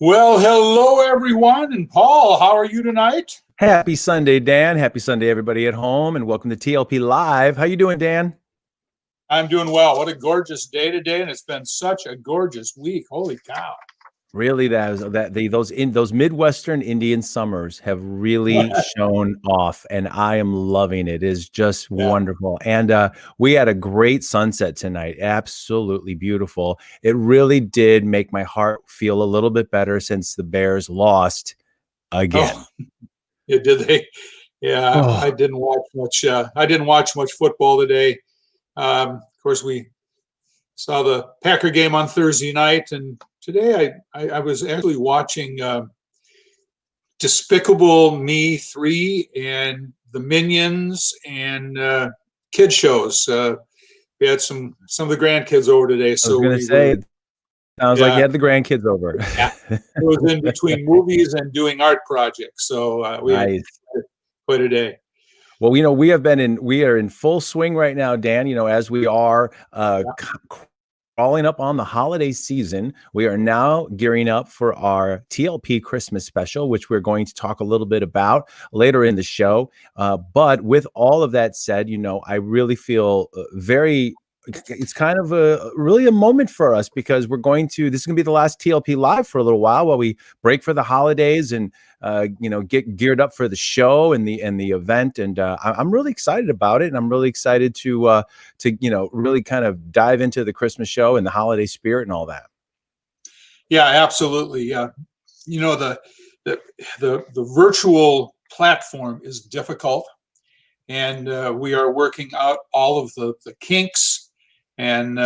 Well, hello everyone, and Paul, how are you tonight? Happy Sunday, Dan. Happy Sunday, everybody at home, and welcome to TLP Live. How you doing, Dan? I'm doing well. What a gorgeous day today, and it's been such a gorgeous week. Holy cow! Really, those Midwestern Indian summers have really shown off, and I am loving it. It is just Yeah. wonderful. And we had a great sunset tonight. Absolutely beautiful. It really did make my heart feel a little bit better since the Bears lost again. Oh, yeah, did they? Yeah, Oh. I didn't watch much. I didn't watch much football today. Of course, we saw the Packer game on Thursday night, and today I was actually watching Despicable Me 3 and The Minions and kid shows. We had some of the grandkids over today, I was so going to say, sounds like you yeah, had the grandkids over. yeah. It was in between movies and doing art projects, so we had Nice. quite a day. Well, we are in full swing right now, Dan, as we are crawling up on the holiday season. We are now gearing up for our TLP Christmas special, which we're going to talk a little bit about later in the show. But with all of that said, I really feel it's kind of really a moment for us because this is going to be the last TLP Live for a little while we break for the holidays and get geared up for the show and the event. And I'm really excited about it, and I'm really excited to really kind of dive into the Christmas show and the holiday spirit and all that. Yeah, absolutely. Yeah, the virtual platform is difficult, and we are working out all of the kinks and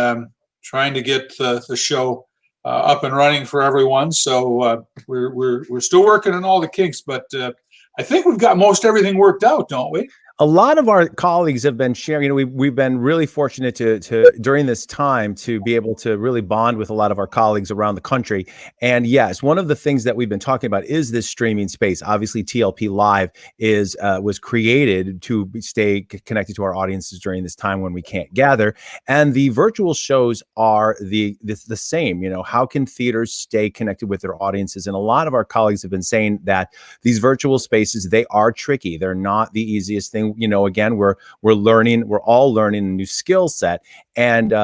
trying to get the show up and running for everyone. So we're still working on all the kinks, but I think we've got most everything worked out, don't we? A lot of our colleagues have been sharing, we've been really fortunate to during this time to be able to really bond with a lot of our colleagues around the country. And yes, one of the things that we've been talking about is this streaming space. Obviously, TLP Live was created to stay connected to our audiences during this time when we can't gather. And the virtual shows are the same. How can theaters stay connected with their audiences? And a lot of our colleagues have been saying that these virtual spaces, they are tricky. They're not the easiest thing. Again, we're all learning a new skill set, and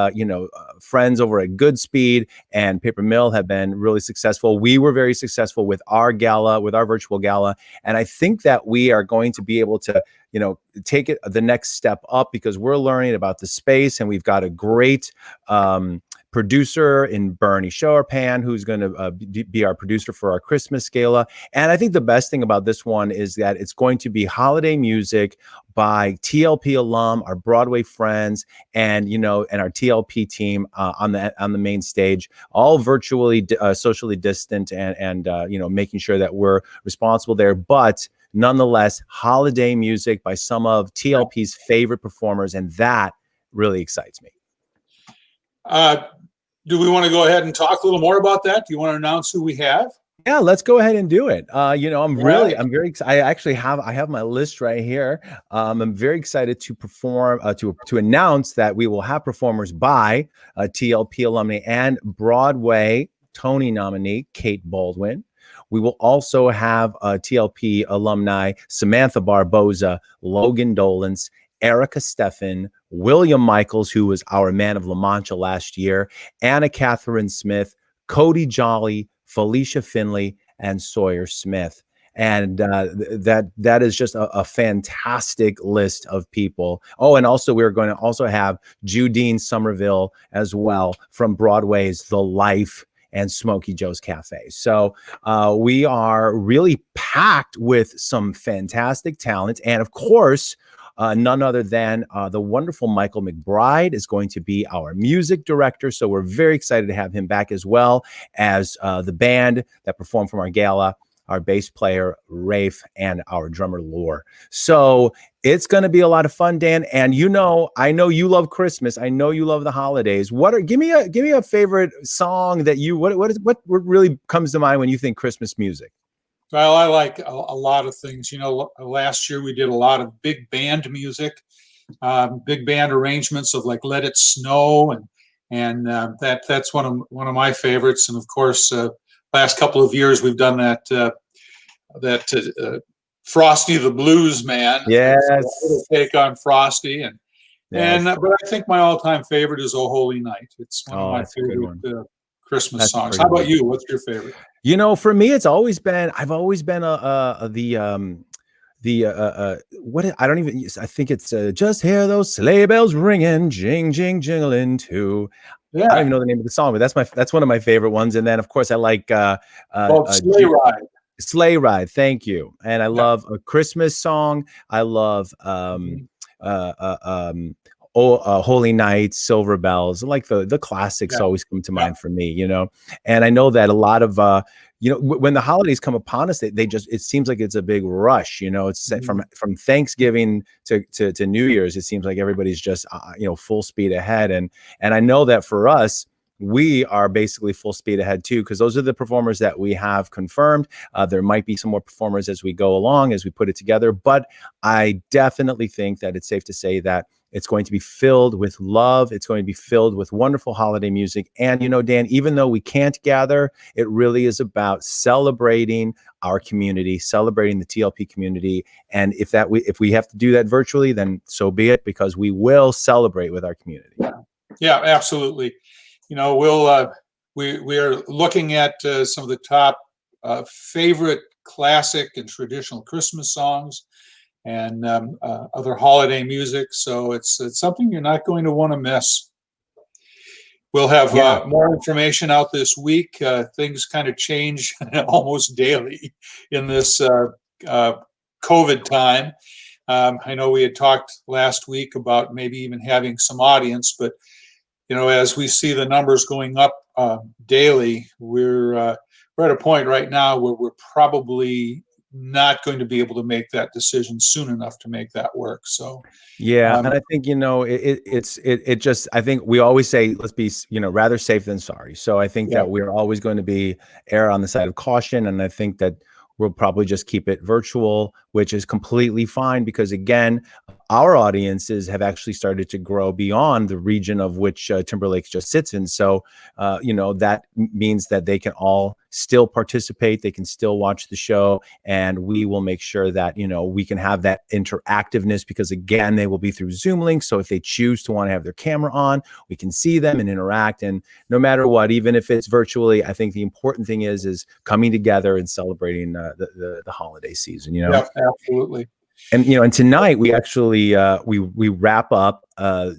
friends over at Goodspeed and Paper Mill have been really successful. We were very successful with our virtual gala, and I think that we are going to be able to take it the next step up because we're learning about the space, and we've got a great producer in Bernie Showerpan, who's going to be our producer for our Christmas gala. And I think the best thing about this one is that it's going to be holiday music by TLP alum, our Broadway friends, and our TLP team on the main stage, all virtually socially distant and making sure that we're responsible there, but nonetheless holiday music by some of TLP's favorite performers, and that really excites me. Do we want to go ahead and talk a little more about that? Do you want to announce who we have? Yeah, let's go ahead and do it. I'm very excited. I have my list right here. I'm very excited to perform, to announce that we will have performers by TLP alumni and Broadway Tony nominee Kate Baldwin. We will also have TLP alumni Samantha Barboza, Logan Dolans, Erica Steffen, William Michaels, who was our Man of La Mancha last year, Anna Catherine Smith, Cody Jolly, Felicia Finley, and Sawyer Smith. And that is just a fantastic list of people. Oh, and also we're going to also have Judine Somerville as well from Broadway's The Life and Smokey Joe's Cafe. So we are really packed with some fantastic talent. And of course, none other than the wonderful Michael McBride is going to be our music director. So we're very excited to have him back, as well as the band that performed from our gala, our bass player, Rafe, and our drummer, Lore. So it's going to be a lot of fun, Dan. And I know you love Christmas. I know you love the holidays. Give me a favorite song that what really comes to mind when you think Christmas music? Well, I like a lot of things. Last year we did a lot of big band music, big band arrangements of like "Let It Snow," and that's one of my favorites. And of course, last couple of years we've done that Frosty the Blues Man. Yes. It's a little take on Frosty, Yes. but I think my all-time favorite is "O Holy Night." It's one of my That's a good one. favorite Christmas That's a songs. pretty How about one. you? What's your favorite? You know, for me, I've always been I don't even, I think it's just hear those sleigh bells ringing, jing jing jingling too. I don't Yeah, even know the name of the song, but that's one of my favorite ones. And then of course I like Sleigh Ride. Sleigh Ride. Thank you. And I Yeah. love A Christmas Song. I love Mhm. Holy Night, Silver Bells. Like the classics Yeah. always come to Yeah. mind for me, you know. And I know that a lot of when the holidays come upon us, they just, it seems like it's a big rush, you know. It's Mhm. from Thanksgiving to New Year's. It seems like everybody's just full speed ahead. And I know that for us, we are basically full speed ahead too, because those are the performers that we have confirmed. There might be some more performers as we go along, as we put it together, but I definitely think that it's safe to say that it's going to be filled with love. It's going to be filled with wonderful holiday music. And, you know, Dan, even though we can't gather, it really is about celebrating our community, celebrating the TLP community. And if we have to do that virtually, then so be it, because we will celebrate with our community. Yeah, absolutely. You know, we are looking at some of the top favorite classic and traditional Christmas songs and other holiday music. So it's something you're not going to want to miss. We'll have more information out this week. Things kind of change almost daily in this COVID time. I know we had talked last week about maybe even having some audience, but you know, as we see the numbers going up daily, we're at a point right now where we're probably not going to be able to make that decision soon enough to make that work. So, Yeah, and I think, you know, it just, I think we always say, let's be, you know, rather safe than sorry. So I think yeah, that we're always going to be err on the side of caution, and I think that we'll probably just keep it virtual, which is completely fine, because again, our audiences have actually started to grow beyond the region of which Timberlake just sits in. So, you know, that means that they can all still participate, they can still watch the show, and we will make sure that, you know, we can have that interactiveness, because again, they will be through Zoom links. So if they choose to want to have their camera on, we can see them and interact. And no matter what, even if it's virtually, I think the important thing is coming together and celebrating the holiday season, you know? yeah, absolutely. And, you know, and tonight we actually we wrap up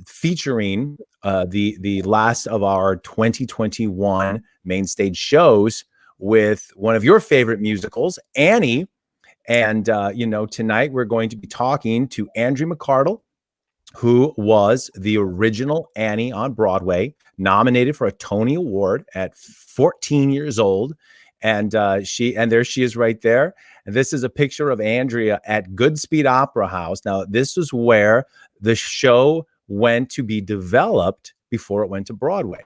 featuring the last of our 2021 main stage shows with one of your favorite musicals, Annie. And you know, tonight we're going to be talking to Andrea McArdle, who was the original Annie on Broadway, nominated for a Tony Award at 14 years old. And there she is right there. And this is a picture of Andrea at Goodspeed Opera House. Now, this is where the show went to be developed before it went to Broadway.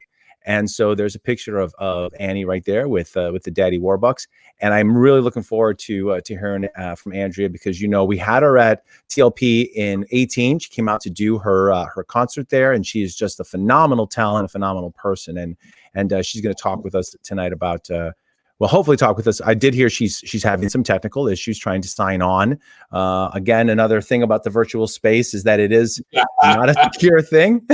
And so there's a picture of Annie right there with the Daddy Warbucks. And I'm really looking forward to hearing from Andrea, because, you know, we had her at TLP in 18. She came out to do her concert there, and she is just a phenomenal talent, a phenomenal person. And she's going to talk with us tonight about well, hopefully talk with us. I did hear she's having some technical issues trying to sign on. Again, another thing about the virtual space is that it is not a secure thing.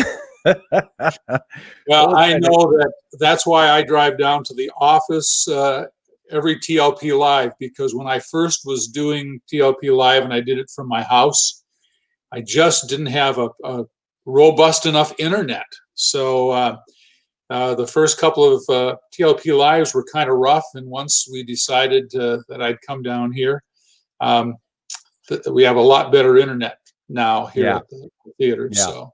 Well, I know that's why I drive down to the office every TLP Live, because when I first was doing TLP Live and I did it from my house, I just didn't have a robust enough internet. So the first couple of TLP Lives were kind of rough, and once we decided that I'd come down here, we have a lot better internet now here at the theater. Yeah. So.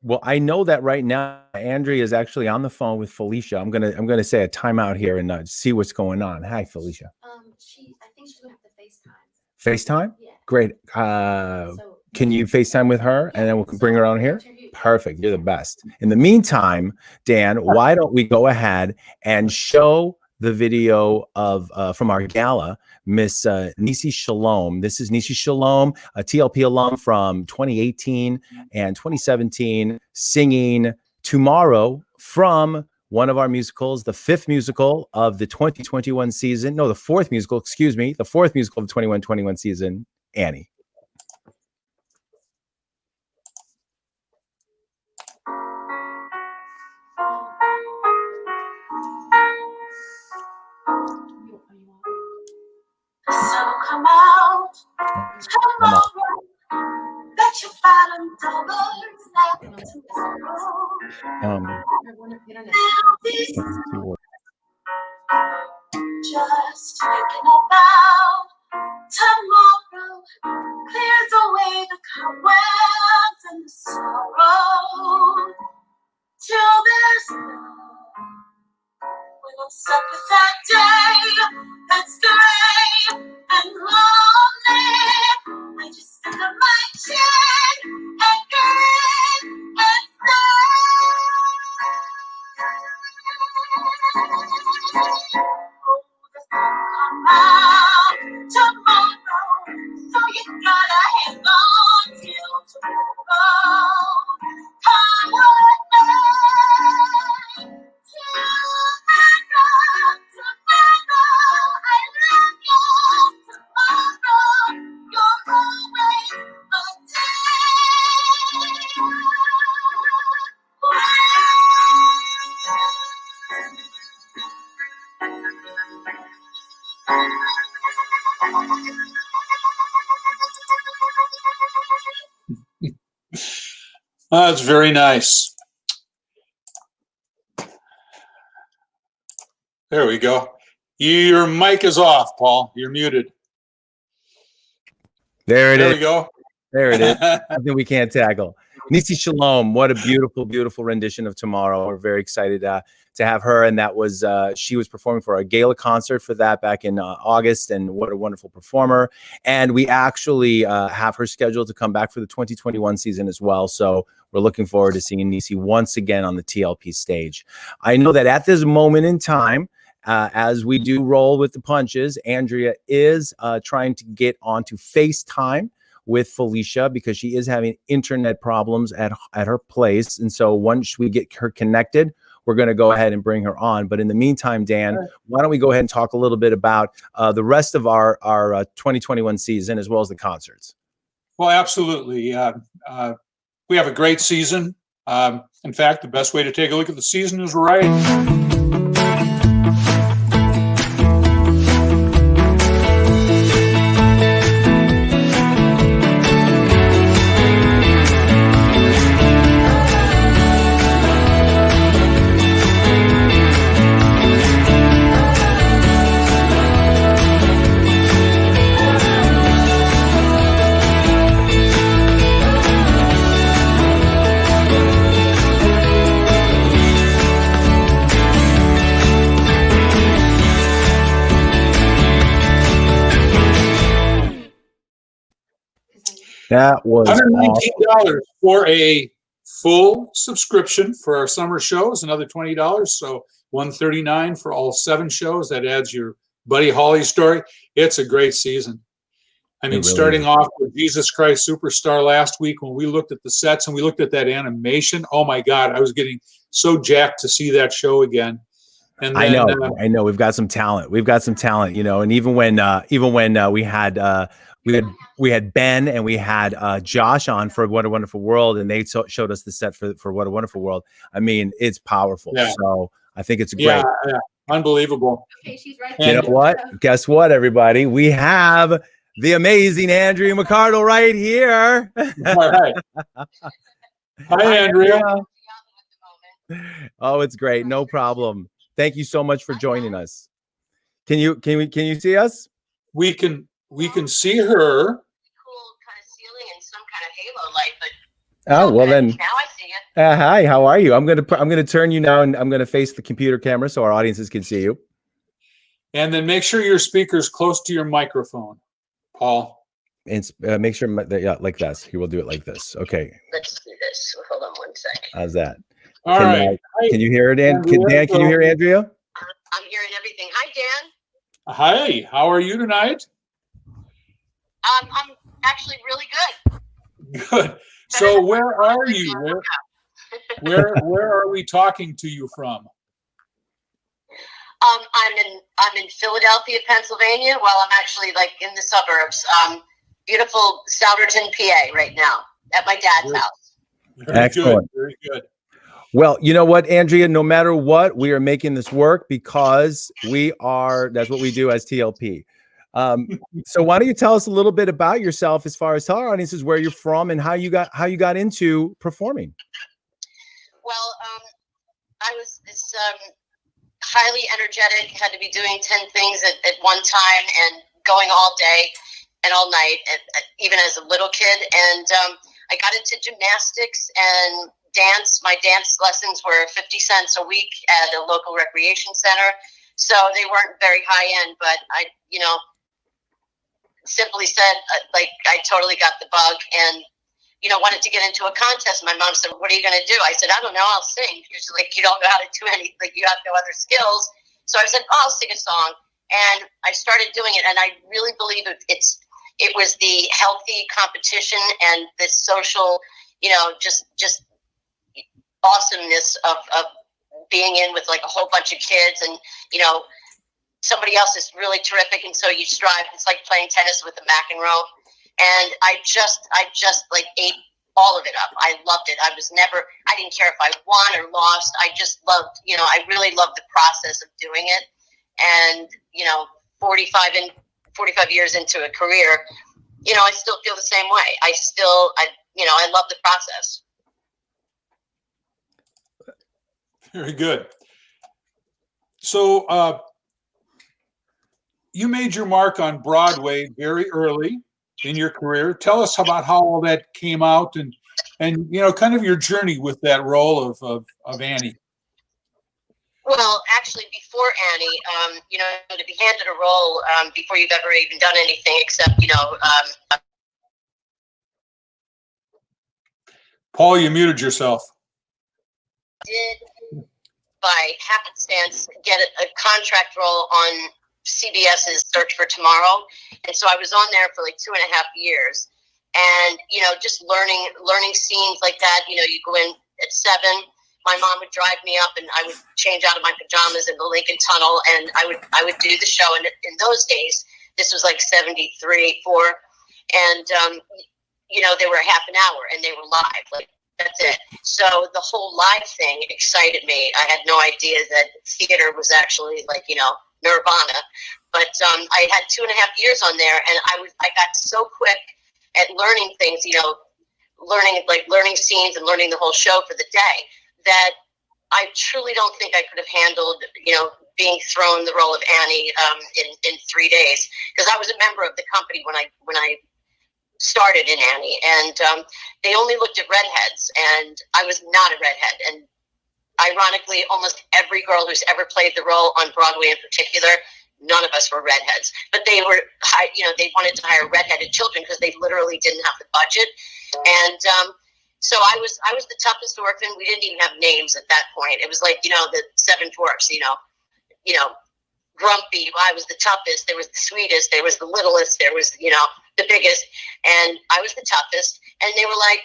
Well, I know that right now Andrea is actually on the phone with Felicia. I'm gonna say a timeout here and see what's going on. Hi, Felicia. I think she's gonna have to FaceTime. FaceTime? Yeah. Great. Can you FaceTime with her, and then we'll bring her on here? Perfect. You're the best. In the meantime, Dan, why don't we go ahead and show the video of from our gala, Miss Nisi Shalom. This is Nisi Shalom, a TLP alum from 2018 and 2017, singing Tomorrow from one of our musicals, the fifth musical of the 2021 season. No, the fourth musical, excuse me, the fourth musical of the 21-21 season, Annie. So come out tomorrow, let your bottom double there'll be just thinking about tomorrow clears away the cobwebs and the sorrow till there's no when I'm stuck with that day that's gray and lonely. I just sit on my chin and grin and sigh. Oh, the sun come out tomorrow, so you gotta hang on till tomorrow. Come with me. That's very nice. There we go. Your mic is off, Paul. You're muted. There we go. There it is. Something we can't tackle. Nisi Shalom, what a beautiful, beautiful rendition of Tomorrow. We're very excited to have her. And that was, she was performing for a gala concert for that back in August. And what a wonderful performer. And we actually have her scheduled to come back for the 2021 season as well. So we're looking forward to seeing Nisi once again on the TLP stage. I know that at this moment in time, as we do roll with the punches, Andrea is trying to get onto FaceTime with Felicia because she is having internet problems at her place. And so once we get her connected, we're going to go ahead and bring her on. But in the meantime, Dan, why don't we go ahead and talk a little bit about the rest of our 2021 season as well as the concerts? Well, absolutely. We have a great season. In fact, the best way to take a look at the season is right. That was $119 for a full subscription for our summer shows, another $20. So $139 for all 7 shows. That adds your Buddy Holly story. It's a great season. I mean, really starting off with Jesus Christ Superstar last week when we looked at the sets and we looked at that animation. Oh my God, I was getting so jacked to see that show again. And then, I know. We've got some talent. You know, and even when we had Ben and we had Josh on for What a Wonderful World, and they showed us the set for What a Wonderful World. I mean, it's powerful. Yeah. So I think it's great. Yeah, unbelievable. Okay, she's right. You know what? Guess what, everybody? We have the amazing Andrea McArdle right here. All right. Hi, Andrea. Oh, it's great. No problem. Thank you so much for joining us. Can you see us? We can see her. Cool kind of ceiling and some kind of halo light, but oh well, then now I see you. Hi, how are you? I'm gonna turn you now, and I'm gonna face the computer camera so our audiences can see you. And then make sure your speaker's close to your microphone, Paul. And make sure that, like this. He will do it like this. Okay. Let's do this. Hold on one second. How's that? All right. Can you hear it, Dan? Can you hear Andrea? I'm hearing everything. Hi, Dan. Hi. How are you tonight? I'm actually really good. Good. So where are you? Where are we talking to you from? I'm in Philadelphia, Pennsylvania. Well, I'm actually like in the suburbs. Beautiful Souderton, PA, right now at my dad's Very- house. Very Excellent. good. Very good. Well, you know what, Andrea, no matter what, we are making this work because that's what we do as TLP. So why don't you tell us a little bit about yourself as far as tell our audiences where you're from and how you got into performing? Well, I was this highly energetic, had to be doing 10 things at one time and going all day and all night, even as a little kid. And I got into gymnastics and dance. My dance lessons were 50 cents a week at a local recreation center. So they weren't very high end, but I, simply said, I totally got the bug and, wanted to get into a contest. My mom said, what are you going to do? I said, I don't know. I'll sing. She's like, you don't know how to do anything. Like, you have no other skills. So I said, I'll sing a song. And I started doing it. And I really believe it was the healthy competition and the social, just awesomeness of being in with like a whole bunch of kids and, somebody else is really terrific. And so you strive. It's like playing tennis with a McEnroe. And I just like ate all of it up. I loved it. I didn't care if I won or lost. I just loved, I really loved the process of doing it. And, 45 years into a career, I still feel the same way. I love the process. Very good. So you made your mark on Broadway very early in your career. Tell us about how all that came out and kind of your journey with that role of Annie. Well, actually, before Annie, to be handed a role before you've ever even done anything except, Paul, you muted yourself. Did by happenstance get a contract role on CBS's Search for Tomorrow. And so I was on there for like 2.5 years. And, just learning scenes like that, you go in at 7, my mom would drive me up and I would change out of my pajamas in the Lincoln Tunnel and I would do the show. And in those days, this was like 73, 4. And, they were a half an hour and they were live. Like, that's it. So the whole live thing excited me. I had no idea that theater was actually like, Nirvana. But I had 2.5 years on there and I got so quick at learning things, learning scenes and learning the whole show for the day that I truly don't think I could have handled, being thrown the role of Annie in 3 days, because I was a member of the company when I started in Annie, and they only looked at redheads, and I was not a redhead. And ironically, almost every girl who's ever played the role on Broadway in particular, none of us were redheads. But they were, they wanted to hire redheaded children because they literally didn't have the budget. And so I was the toughest orphan. We didn't even have names at that point. It was like, the Seven Dwarfs, grumpy. I was the toughest. There was the sweetest. There was the littlest. There was, the biggest. And I was the toughest. And they were like,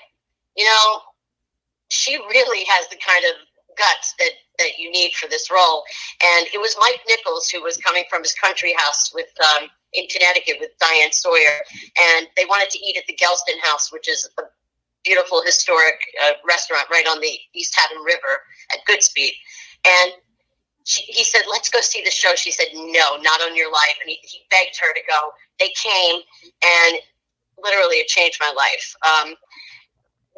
she really has the kind of guts that you need for this role. And it was Mike Nichols, who was coming from his country house with in Connecticut with Diane Sawyer. And they wanted to eat at the Gelston House, which is a beautiful historic restaurant right on the East Haddam River at Goodspeed. And he said, let's go see the show. She said, no, not on your life. And he begged her to go. They came, and literally it changed my life.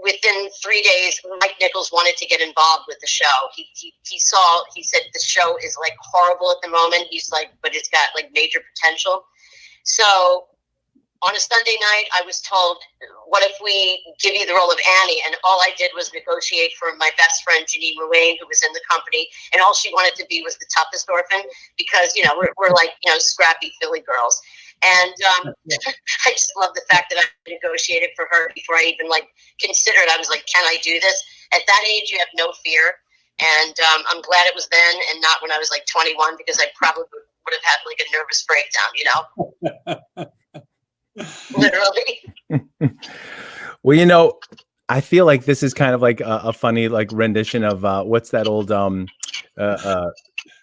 Within 3 days, Mike Nichols wanted to get involved with the show. He said the show is like horrible at the moment. He's like, but it's got like major potential. So on a Sunday night, I was told, what if we give you the role of Annie? And all I did was negotiate for my best friend, Janine Ruane, who was in the company. And all she wanted to be was the toughest orphan because, we're like, scrappy Philly girls. And I just love the fact that I negotiated for her before I even considered. I was like, can I do this? At that age, you have no fear. And I'm glad it was then and not when I was 21, because I probably would have had a nervous breakdown, Literally. Well, I feel like this is kind of like a funny rendition of what's that old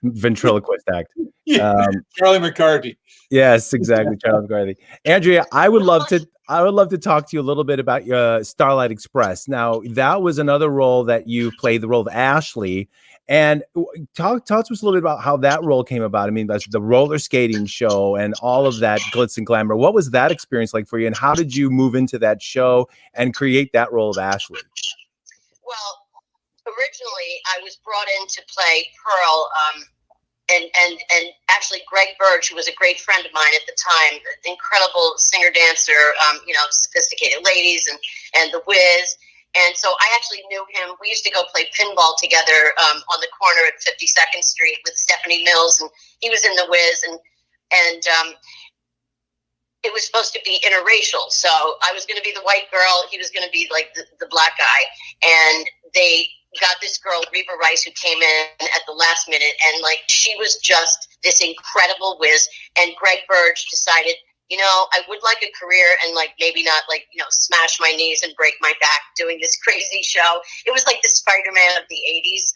ventriloquist act. Yeah, Charlie McCarthy. Yes, exactly, Charlie McCarthy. Andrea, I would love to talk to you a little bit about your Starlight Express. Now, that was another role that you played, the role of Ashley. And talk to us a little bit about how that role came about. I mean, that's the roller skating show and all of that glitz and glamour. What was that experience like for you, and how did you move into that show and create that role of Ashley? Well, originally I was brought in to play Pearl. And actually Greg Burge, who was a great friend of mine at the time, incredible singer dancer, Sophisticated Ladies and The Wiz. And so I actually knew him. We used to go play pinball together on the corner at 52nd Street with Stephanie Mills, and he was in The Wiz, and it was supposed to be interracial. So I was going to be the white girl. He was going to be like the black guy. And they got this girl, Reba Rice, who came in at the last minute, and like she was just this incredible whiz. And Greg Burge decided, I would like a career and like maybe not like, smash my knees and break my back doing this crazy show. It was like the Spider-Man of the 80s.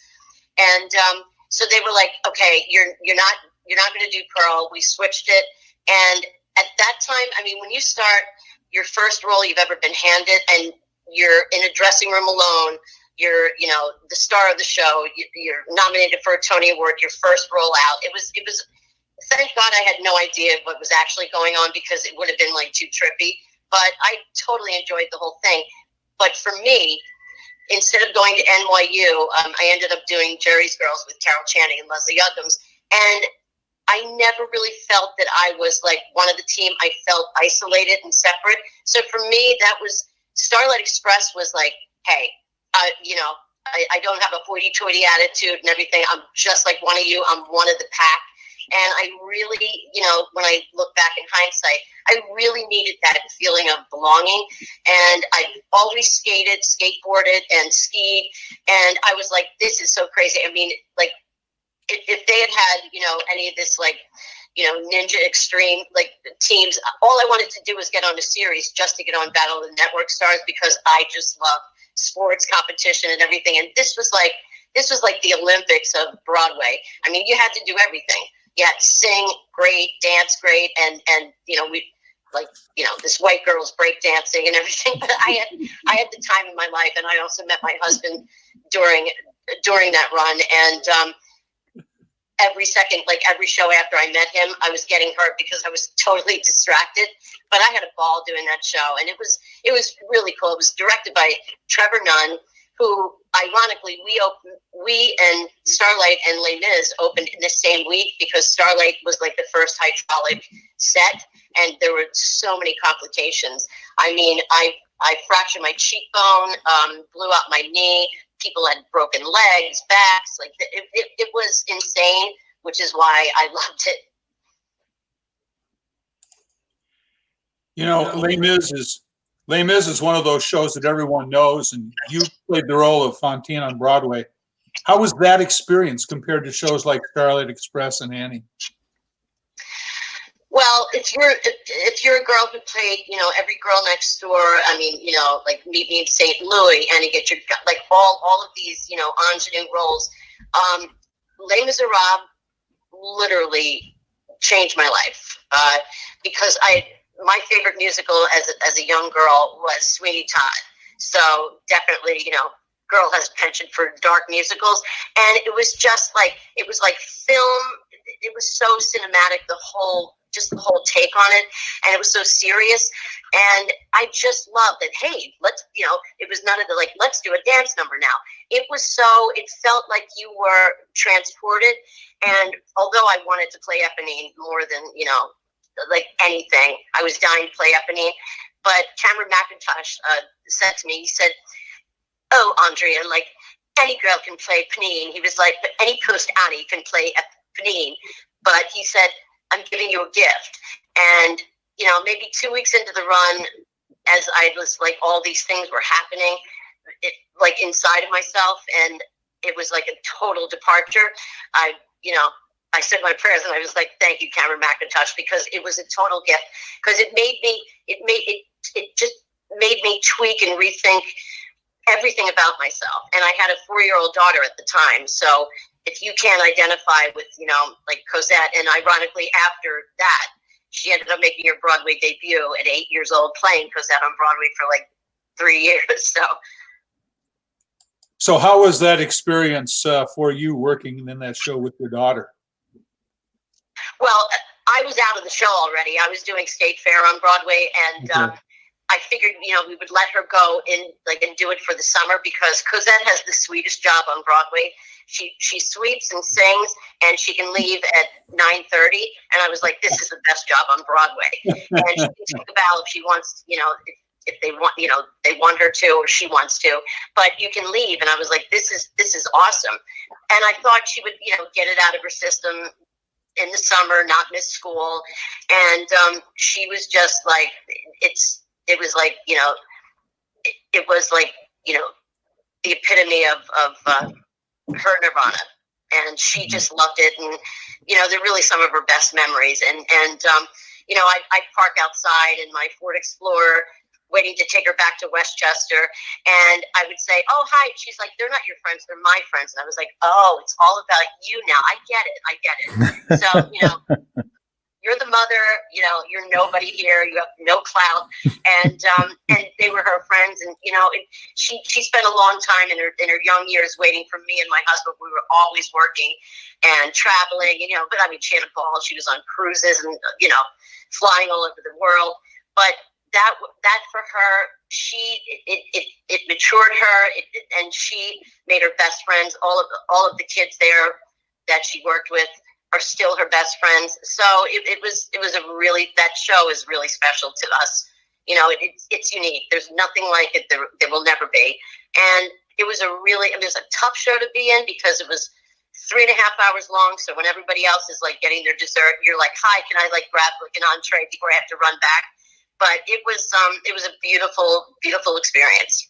And so they were like, okay, you're not going to do Pearl. We switched it. And at that time, I mean, when you start your first role you've ever been handed and you're in a dressing room alone, you're, the star of the show, you're nominated for a Tony Award, your first role out. It was, thank God I had no idea what was actually going on because it would have been like too trippy, but I totally enjoyed the whole thing. But for me, instead of going to NYU, I ended up doing Jerry's Girls with Carol Channing and Leslie Uggams. And I never really felt that I was like one of the team. I felt isolated and separate. So for me, that was Starlight Express was like, hey, I don't have a hoity-toity attitude and everything. I'm just like one of you. I'm one of the pack. And I really, when I look back in hindsight, I really needed that feeling of belonging. And I always skated, skateboarded, and skied. And I was like, this is so crazy. I mean, like, if they had any of this, like, Ninja Extreme, like, teams, all I wanted to do was get on a series just to get on Battle of the Network Stars because I just love sports competition and everything. And this was like the Olympics of Broadway. I mean, you had to do everything. You had to sing great, dance great, and we like this white girl's break dancing and everything. But I had the time of my life, and I also met my husband during that run. And every second, like every show after I met him, I was getting hurt because I was totally distracted. But I had a ball doing that show, and it was really cool. It was directed by Trevor Nunn, who ironically we and Starlight and Les Mis opened in the same week because Starlight was like the first hydraulic set, and there were so many complications. I mean, I fractured my cheekbone, blew out my knee. People had broken legs, backs. Like it was insane, which is why I loved it. Les Mis is one of those shows that everyone knows, and you played the role of Fantine on Broadway. How was that experience compared to shows like Starlight Express and Annie? Well, if you're a girl who played, Every Girl Next Door, I mean, like Meet Me in St. Louis, and you get your, like all of these, ingenue roles. Les Miserables literally changed my life because my favorite musical as a young girl was Sweeney Todd. So definitely, girl has a penchant for dark musicals, and it was just like film. It was so cinematic, the whole take on it, and it was so serious. And I just loved that. Hey, let's, it was none of the like, let's do a dance number now. It felt like you were transported. And although I wanted to play Eponine more than, like anything, I was dying to play Eponine. But Cameron McIntosh said to me, he said, "Oh, Andrea, like any girl can play Eponine." He was like, "But any post Annie can play Eponine." But he said, "I'm giving you a gift." And, maybe 2 weeks into the run, as I was like, all these things were happening, like inside of myself, and it was like a total departure. I said my prayers, and I was like, "Thank you, Cameron McIntosh," because it was a total gift. Because it just made me tweak and rethink everything about myself. And I had a 4-year-old daughter at the time, so if you can't identify with, like Cosette, and ironically after that, she ended up making her Broadway debut at 8 years old, playing Cosette on Broadway for like 3 years. So how was that experience for you working in that show with your daughter? Well, I was out of the show already. I was doing State Fair on Broadway, and I figured, we would let her go in and do it for the summer, because Cosette has the sweetest job on Broadway. She sweeps and sings, and she can leave at 9:30. And I was like, this is the best job on Broadway. And she can take a bow if she wants, if they want, they want her to, or she wants to, but you can leave. And I was like, this is awesome. And I thought she would, get it out of her system in the summer, not miss school. And she was just like, it was like the epitome of her Nirvana. And she just loved it. And, they're really some of her best memories. And I'd park outside in my Ford Explorer, waiting to take her back to Westchester. And I would say, oh, hi. She's like, they're not your friends, they're my friends. And I was like, oh, it's all about you now. I get it. So, you're the mother, you're nobody here. You have no clout. And they were her friends. And, she spent a long time in her young years waiting for me and my husband. We were always working and traveling, but I mean, she had a ball. She was on cruises and, flying all over the world. But that for her, it matured her, and she made her best friends. All of the kids there that she worked with are still her best friends. So it was that show is really special to us. It's unique. There's nothing like it. There will never be. And it was a tough show to be in, because it was 3.5 hours long. So when everybody else is like getting their dessert, you're like, hi, can I grab like an entree before I have to run back? But it was a beautiful, beautiful experience.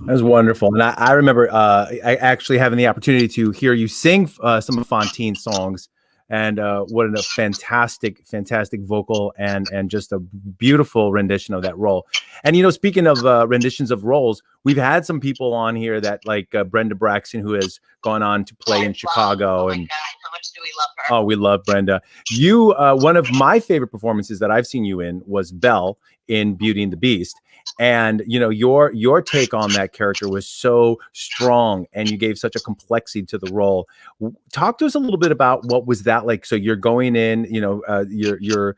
That was wonderful. And I remember I actually having the opportunity to hear you sing some of Fontine's songs, and what a fantastic vocal and just a beautiful rendition of that role. And, speaking of renditions of roles, we've had some people on here that like Brenda Braxton, who has gone on to play in Chicago. Oh my and God, how much do we love her? Oh, we love Brenda. You, one of my favorite performances that I've seen you in was Belle in Beauty and the Beast. And, your take on that character was so strong, and you gave such a complexity to the role. Talk to us a little bit about what was that like. So you're going in, you're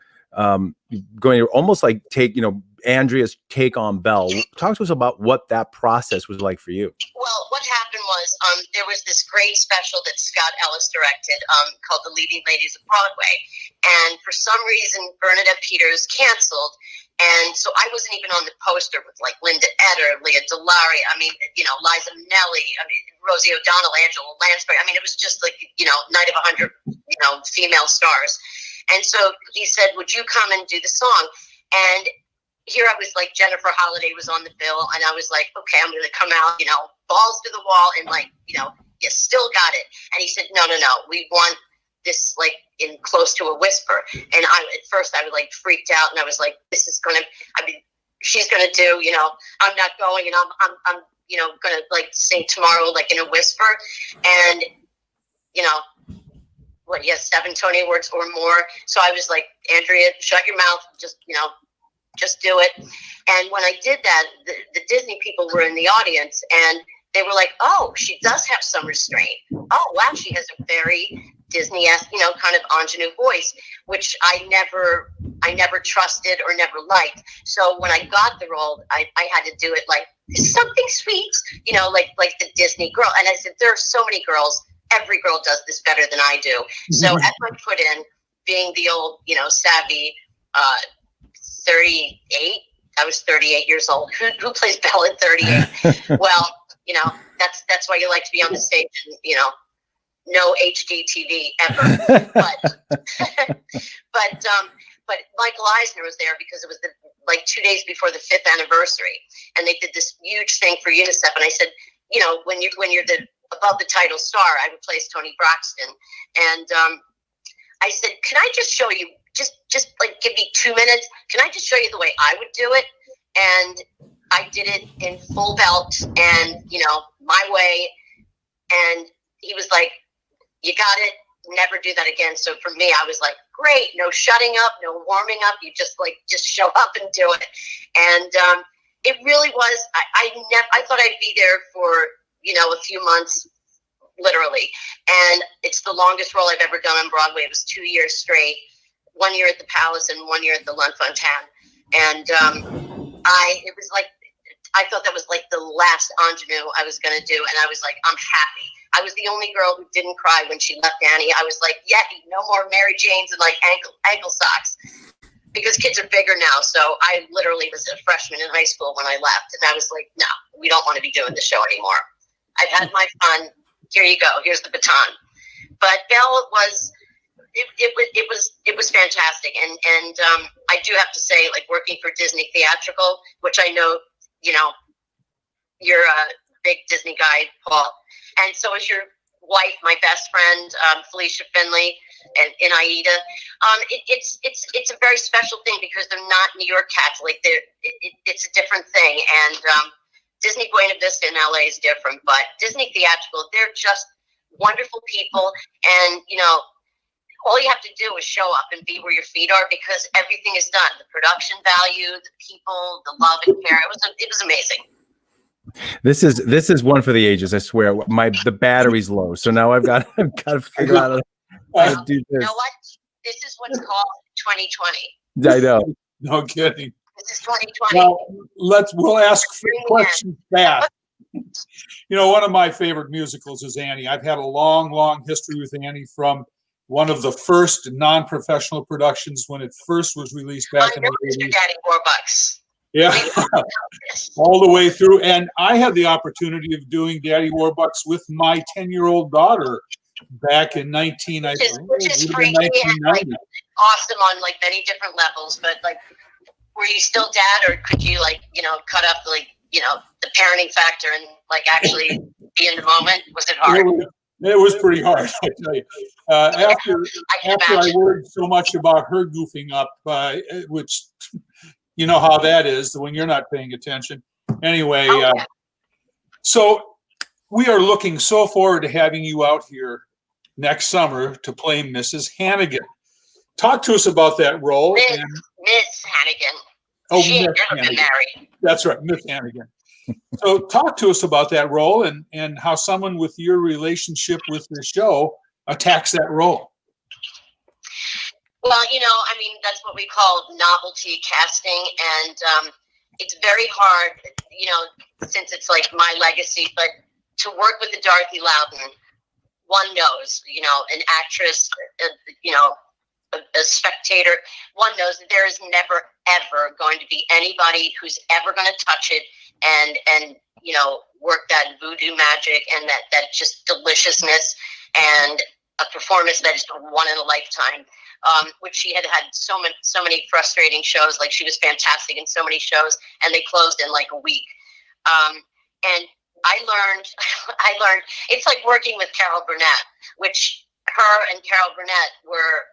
going to almost like take, Andrea's take on Belle. Talk to us about what that process was like for you. Well, what happened was there was this great special that Scott Ellis directed called The Leading Ladies of Broadway. And for some reason, Bernadette Peters canceled. And so I wasn't even on the poster with like Linda Eder, Leah Delari, Liza Minnelli, Rosie O'Donnell, Angela Lansbury. It was just like, night of 100, female stars. And so he said, would you come and do the song? And here I was like, Jennifer Holliday was on the bill, and I was like, okay, I'm going to come out, balls to the wall, and like, you still got it. And he said, no, we want this like in close to a whisper. And at first I was like freaked out, and I was like, she's going to do, I'm not going, and I'm going to like sing tomorrow, like in a whisper. And, 7 Tony Awards or more. So I was like, Andrea, shut your mouth. Just do it. And when I did that, the Disney people were in the audience, and they were like, oh, she does have some restraint. Oh, wow, she has a very Disney-esque, kind of ingenue voice, which I never trusted or never liked. So when I got the role, I had to do it like something sweet, like the Disney girl. And I said, there are so many girls. Every girl does this better than I do. So as I put in, being the old, savvy 38, I was 38 years old. Who plays Belle at 38? Well, that's why you like to be on the stage and, no HD TV ever. But Michael Eisner was there because it was 2 days before the 5th anniversary, and they did this huge thing for UNICEF. And I said, when you're above the title star, I replaced Tony Braxton, and I said, can I just show you? Just like give me 2 minutes. Can I just show you the way I would do it? And I did it in full belt and, my way. And he was like, you got it. Never do that again. So for me, I was like, great. No shutting up, no warming up. You just show up and do it. And it really was. I thought I'd be there for a few months, literally. And it's the longest role I've ever done on Broadway. It was 2 years straight. 1 year at the Palace and 1 year at the Lunt-Fontanne. And it was like, I thought that was like the last ingenue I was going to do. And I was like, I'm happy. I was the only girl who didn't cry when she left Annie. I was like, yeah, no more Mary Janes and like ankle socks, because kids are bigger now. So I literally was a freshman in high school when I left. And I was like, no, we don't want to be doing the show anymore. I've had my fun. Here you go. Here's the baton. But Belle was, it was fantastic. And I do have to say, like, working for Disney Theatrical, which I know, you're a big Disney guy, Paul. And so is your wife, my best friend, Felicia Finley, and in Aida. It's a very special thing because they're not New York cats. Like it's a different thing. And Disney Buena Vista in LA is different, but Disney Theatrical, they're just wonderful people. And all you have to do is show up and be where your feet are, because everything is done. The production value, the people, the love and care. It was amazing. This is one for the ages. I swear. The battery's low, so now I've got to figure out how to do this. You know what? This is what's called 2020. I know. No kidding. This is 2020. Well, we'll ask questions back. One of my favorite musicals is Annie. I've had a long, long history with Annie, from one of the first non-professional productions when it first was released back in the 80s. Daddy Warbucks. Yeah, all the way through. And I had the opportunity of doing Daddy Warbucks with my 10-year-old daughter back in which is freaky and like awesome on like many different levels. But like, were you still dad, or could you cut up the parenting factor and like actually be in the moment? Was it hard? It was pretty hard, I tell you. After I worried so much about her goofing up, which you know how that is when you're not paying attention. Anyway, so we are looking so forward to having you out here next summer to play Mrs. Hannigan. Talk to us about that role. Miss Hannigan. Oh, she Miss had never Hannigan. been married. That's right, Miss Hannigan. So talk to us about that role and how someone with your relationship with the show attacks that role. Well, that's what we call novelty casting. And it's very hard, since it's like my legacy, but to work with the Dorothy Loudon, one knows, an actress, a spectator, one knows that there is never, ever going to be anybody who's ever going to touch it and work that voodoo magic and that just deliciousness and a performance that is one in a lifetime. Which she had so many frustrating shows. Like, she was fantastic in so many shows, and they closed in like a week. And I learned it's like working with Carol Burnett, which her and Carol Burnett were,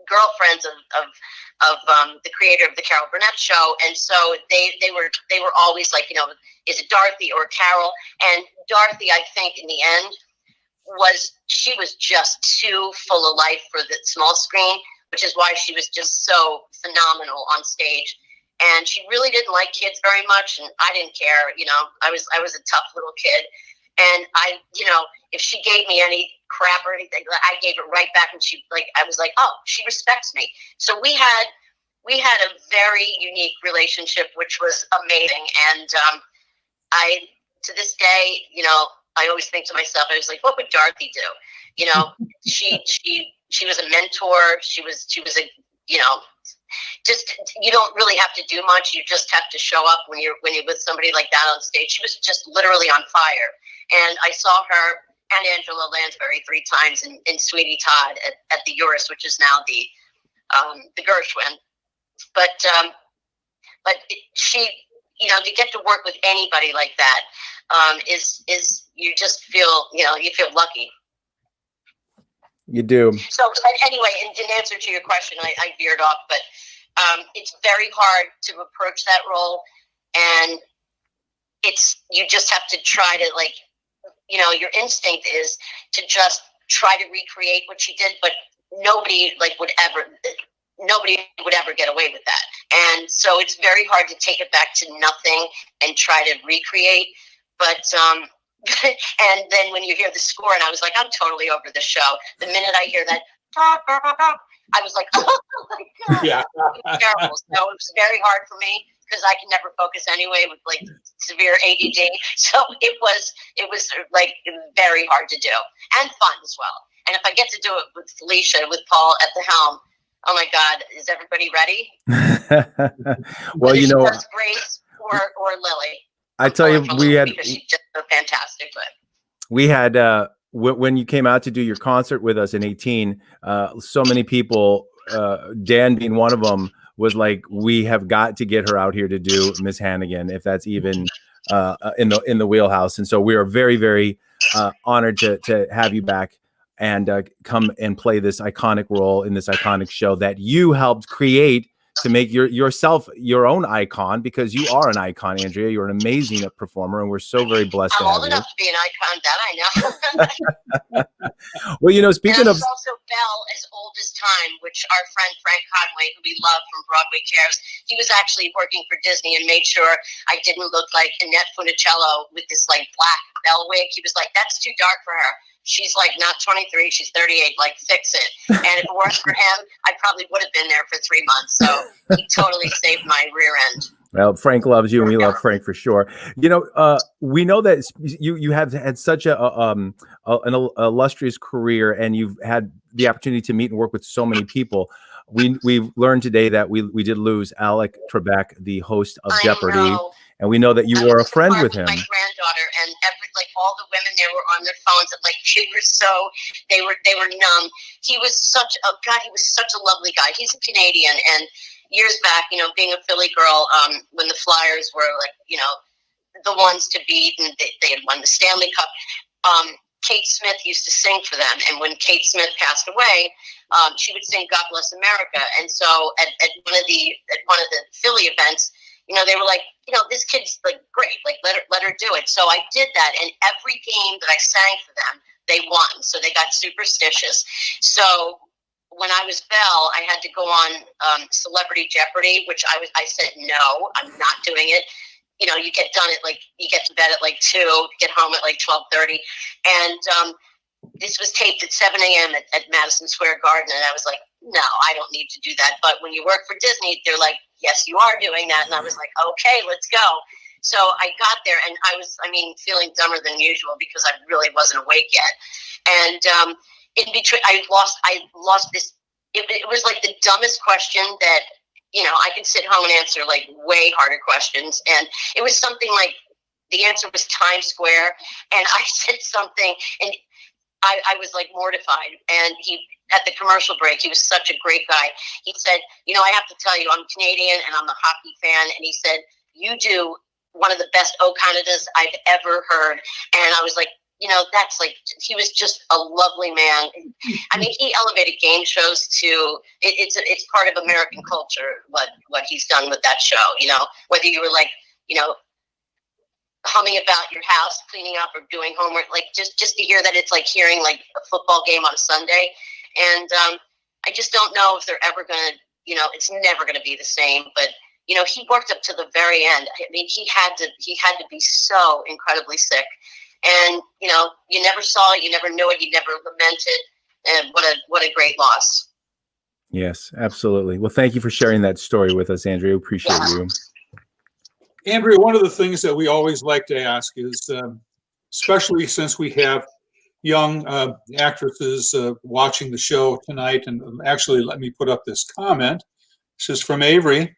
girlfriends of the creator of the Carol Burnett show. And so they were always like, is it Dorothy or Carol? And Dorothy, I think in the end, she was just too full of life for the small screen, which is why she was just so phenomenal on stage. And she really didn't like kids very much, and I didn't care. I was a tough little kid, and if she gave me any crap or anything, I gave it right back. And I was like, oh, she respects me. So we had a very unique relationship, which was amazing. And to this day, I always think to myself, I was like, what would Dorothy do? She was a mentor. She was a, just, you don't really have to do much. You just have to show up when you're with somebody like that on stage. She was just literally on fire. And I saw her and Angela Lansbury 3 times in Sweetie Todd at the Uris, which is now the Gershwin. But she, to get to work with anybody like that, is you just feel, you feel lucky. You do. So anyway, in answer to your question, I veered off, but it's very hard to approach that role, and you just have to try to your instinct is to just try to recreate what she did, but nobody would ever get away with that. And so it's very hard to take it back to nothing and try to recreate. But and then when you hear the score, and I was like, I'm totally over the show. The minute I hear that, I was like, oh my God. Yeah. It was terrible. So it was very hard for me because I can never focus anyway with like severe ADD. So it was like very hard to do and fun as well. And if I get to do it with Felicia, with Paul at the helm, oh my God, is everybody ready? Well, Grace or Lily. I tell you, because she's just so fantastic. But we had when you came out to do your concert with us in 2018, so many people, Dan being one of them, was like, we have got to get her out here to do Miss Hannigan, if that's even in the wheelhouse. And so we are very, very honored to have you back and come and play this iconic role in this iconic show that you helped create to make yourself your own icon, because you are an icon, Andrea. You're an amazing performer, and we're so very blessed to I'm have old you. enough to be an icon, that I know. Well, speaking and of, also Belle, as old as time, which our friend Frank Conway, who we love from Broadway Cares, he was actually working for Disney and made sure I didn't look like Annette Funicello with this like black Belle wig. He was like, that's too dark for her. She's like not 23, she's 38, like fix it. And if it weren't for him, I probably would have been there for 3 months. So he totally saved my rear end. Well, Frank loves you, and we love Frank for sure. We know that you have had such an illustrious career, and you've had the opportunity to meet and work with so many people. We've learned today that we did lose Alec Trebek, the host of Jeopardy, and we know that you were a friend with him. My granddaughter, and all the women there were on their phones, and they were numb. He was such a guy. He was such a lovely guy. He's a Canadian, and years back, being a Philly girl, when the Flyers were the ones to beat, and they had won the Stanley Cup. Kate Smith used to sing for them, and when Kate Smith passed away, she would sing "God Bless America." And so at one of the Philly events, they were like, this kid's like great, like let her do it. So I did that, and every game that I sang for them, they won. So they got superstitious. So when I was Belle, I had to go on Celebrity Jeopardy, which I said no, I'm not doing it. You get done at you get to bed at 2, get home at 12:30, and this was taped at 7 a.m. at Madison Square Garden, and I was like, no, I don't need to do that. But when you work for Disney, they're like, yes, you are doing that, and I was like, okay, let's go. So I got there, and I was, feeling dumber than usual because I really wasn't awake yet, and in between, I lost this. It was like the dumbest question that. I could sit home and answer way harder questions. And it was something like the answer was Times Square. And I said something and I was mortified. And at the commercial break, he was such a great guy. He said, I have to tell you, I'm Canadian and I'm a hockey fan. And he said, you do one of the best O Canadas I've ever heard. And I was like, he was just a lovely man. He elevated game shows to it's part of American culture. What he's done with that show, whether you were humming about your house, cleaning up, or doing homework, just to hear that it's like hearing a football game on a Sunday. And I just don't know if they're ever gonna, it's never gonna be the same. But he worked up to the very end. He had to be so incredibly sick. And, you never saw it, you never knew it, you never lamented. And what a great loss. Yes, absolutely. Well, thank you for sharing that story with us, Andrea. Appreciate you. Andrea, one of the things that we always like to ask is, especially since we have young actresses watching the show tonight, and actually let me put up this comment. This is from Avery.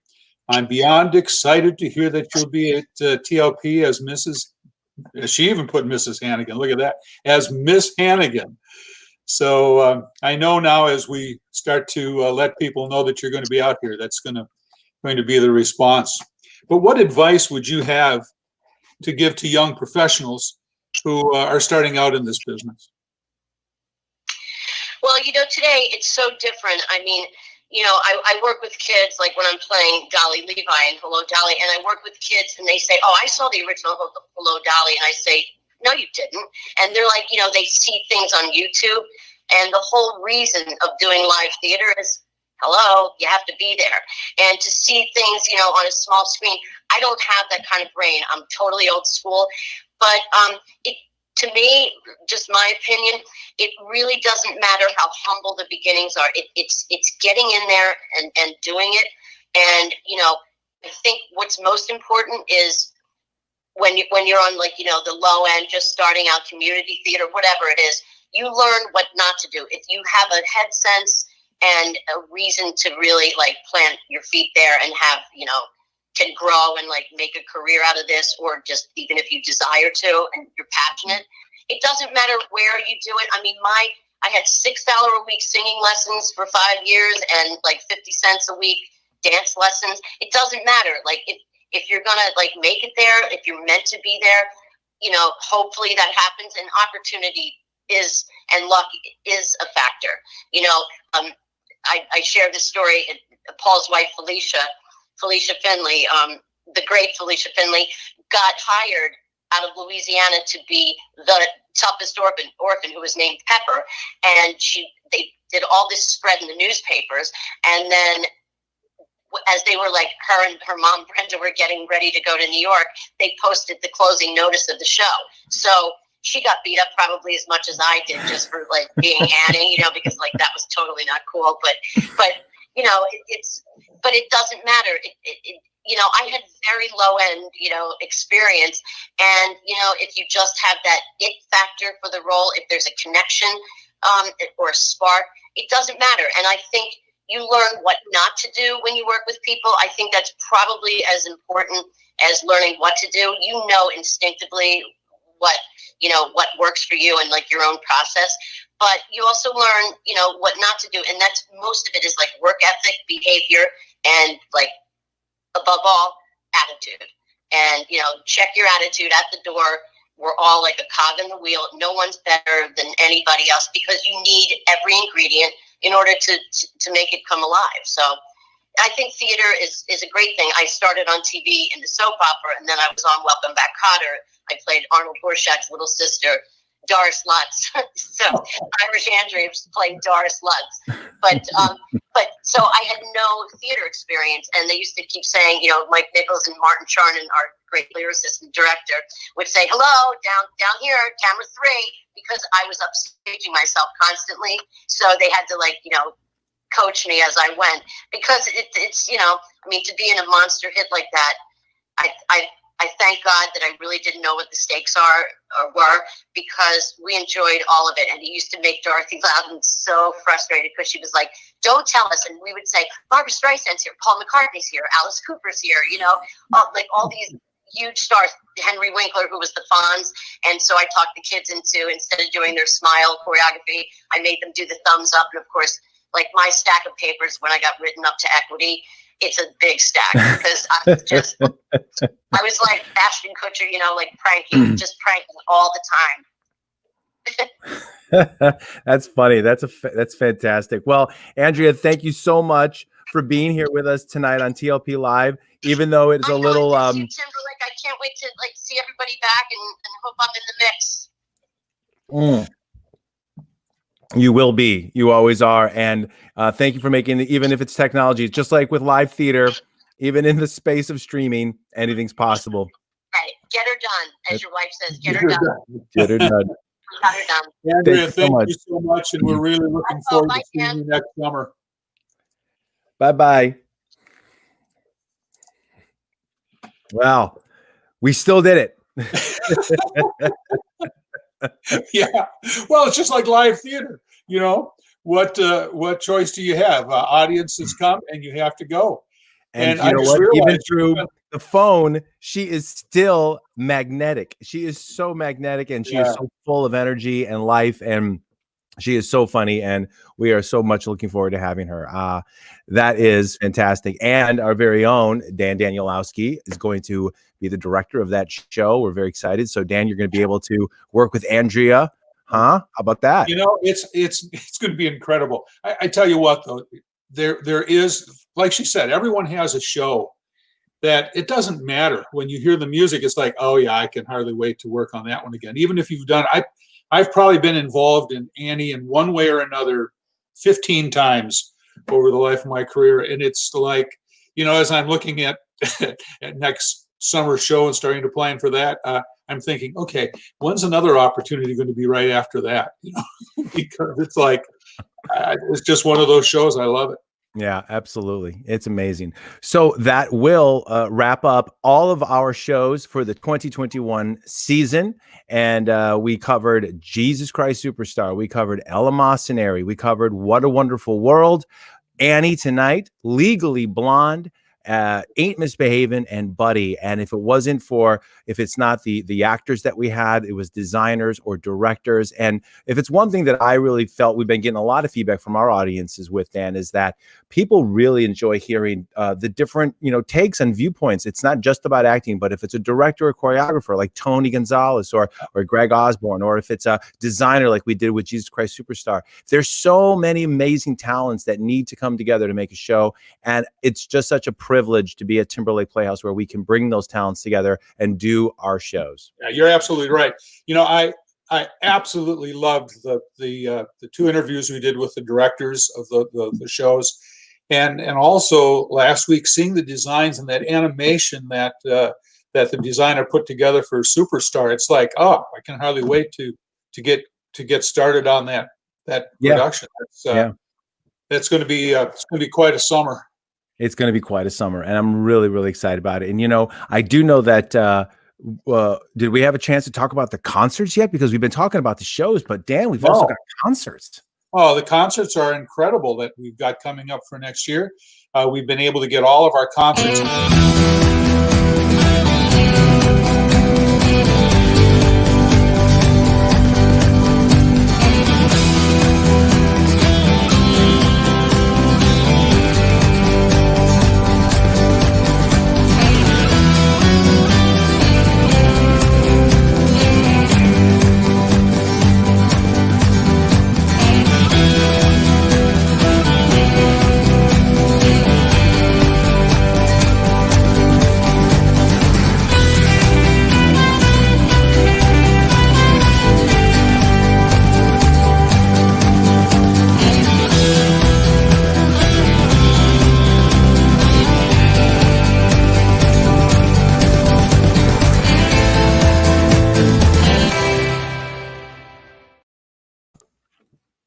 I'm beyond excited to hear that you'll be at TLP as Mrs. She even put Mrs. Hannigan. Look at that, as Miss Hannigan. So I know now, as we start to let people know that you're going to be out here, that's going to be the response. But what advice would you have to give to young professionals who are starting out in this business? Well, today it's so different. I work with kids, like when I'm playing Dolly Levi and Hello, Dolly, and I work with kids and they say, oh, I saw the original Hello, Dolly. And I say, no, you didn't. And they're like, they see things on YouTube. And the whole reason of doing live theater is, hello, you have to be there. And to see things, on a small screen, I don't have that kind of brain. I'm totally old school. But to me, just my opinion, it really doesn't matter how humble the beginnings are. It's getting in there and doing it. And, I think what's most important is when you're on the low end, just starting out community theater, whatever it is, you learn what not to do. If you have a head sense and a reason to really plant your feet there and have, can grow and make a career out of this, or just even if you desire to and you're passionate, it doesn't matter where you do it. I mean, I had $6 a week singing lessons for 5 years and 50 cents a week dance lessons. It doesn't matter. If you're gonna make it there, if you're meant to be there, hopefully that happens. And opportunity and luck is a factor. I shared this story. Paul's wife, Felicia Finley, the great Felicia Finley, got hired out of Louisiana to be the toughest orphan who was named Pepper. And they did all this spread in the newspapers. And then as they were her and her mom, Brenda, were getting ready to go to New York, they posted the closing notice of the show. So she got beat up probably as much as I did just for being Annie, because that was totally not cool. But but it doesn't matter. I had very low end, experience. And, if you just have that it factor for the role, if there's a connection or a spark, it doesn't matter. And I think you learn what not to do when you work with people. I think that's probably as important as learning what to do. Instinctively what works for you and your own process. But you also learn, what not to do. And that's, most of it is work ethic, behavior, and above all, attitude. And, check your attitude at the door. We're all like a cog in the wheel. No one's better than anybody else, because you need every ingredient in order to make it come alive. So I think theater is a great thing. I started on TV in the soap opera, and then I was on Welcome Back, Kotter. I played Arnold Borshak's little sister, Doris Lutz. So Irish Andrea played Doris Lutz. But so I had no theater experience, and they used to keep saying, Mike Nichols and Martin Charnin, our great lyricist and director, would say, hello, down here, camera 3, because I was upstaging myself constantly. So they had to coach me as I went, because it's to be in a monster hit like that, I thank God that I really didn't know what the stakes were, because we enjoyed all of it. And he used to make Dorothy Loudon so frustrated, because she was like, don't tell us. And we would say, Barbra Streisand's here, Paul McCartney's here, Alice Cooper's here, all these huge stars, Henry Winkler, who was the Fonz. And so I talked the kids into, instead of doing their smile choreography, I made them do the thumbs up. And of course, my stack of papers, when I got written up to equity, it's a big stack, because I was like Ashton Kutcher, pranking, just pranking all the time. That's funny. That's fantastic. Well, Andrea, thank you so much for being here with us tonight on TLP Live. Even though it's a little Timberlake, I can't wait to see everybody back and hope I'm in the mix. You will be. You always are. And thank you for making even if it's technology, just like with live theater, even in the space of streaming, anything's possible. Right. Get her done, as your wife says. Get her done. Get her done. Got her done. Andrea, thank you so much. And we're really looking forward to seeing you next summer. Bye-bye. Wow. We still did it. Yeah. Well, it's just like live theater. What choice do you have? Audiences come and you have to go. And you know what? Even through the phone, she is still magnetic. She is so magnetic, and she is so full of energy and life, and she is so funny, and we are so much looking forward to having her. That is fantastic. And our very own Dan Danielowski is going to be the director of that show. We're very excited. So Dan, you're going to be able to work with Andrea. Huh? How about that? It's going to be incredible. I tell you what, though, there is, like she said, everyone has a show, that it doesn't matter when you hear the music. It's like, oh yeah, I can hardly wait to work on that one again. Even if you've done, I've probably been involved in Annie in one way or another 15 times over the life of my career. And it's like, as I'm looking at next summer show and starting to plan for that, I'm thinking, okay, when's another opportunity going to be right after that? Because it's like, it's just one of those shows. I love it. Yeah, absolutely. It's amazing. So that will wrap up all of our shows for the 2021 season. And we covered Jesus Christ Superstar. We covered Eleemosynary. We covered What a Wonderful World, Annie Tonight, Legally Blonde, Ain't Misbehaving, and Buddy. And if it's not the actors that we had, it was designers or directors. And if it's one thing that I really felt we've been getting a lot of feedback from our audiences with, Dan, is that people really enjoy hearing the different, takes and viewpoints. It's not just about acting, but if it's a director or choreographer like Tony Gonzalez or Greg Osborne, or if it's a designer like we did with Jesus Christ Superstar, there's so many amazing talents that need to come together to make a show. And it's just such a privilege to be at Timberlake Playhouse where we can bring those talents together and do our shows. Yeah, you're absolutely right. I absolutely loved the two interviews we did with the directors of the shows, and also last week seeing the designs and that animation that the designer put together for Superstar. It's like, oh, I can hardly wait to get started on that production. That's going to be quite a summer. It's going to be quite a summer, and I'm really, really excited about it. And, I do know that, did we have a chance to talk about the concerts yet? Because we've been talking about the shows, but Dan, we've also got concerts. Oh, the concerts are incredible that we've got coming up for next year. We've been able to get all of our concerts.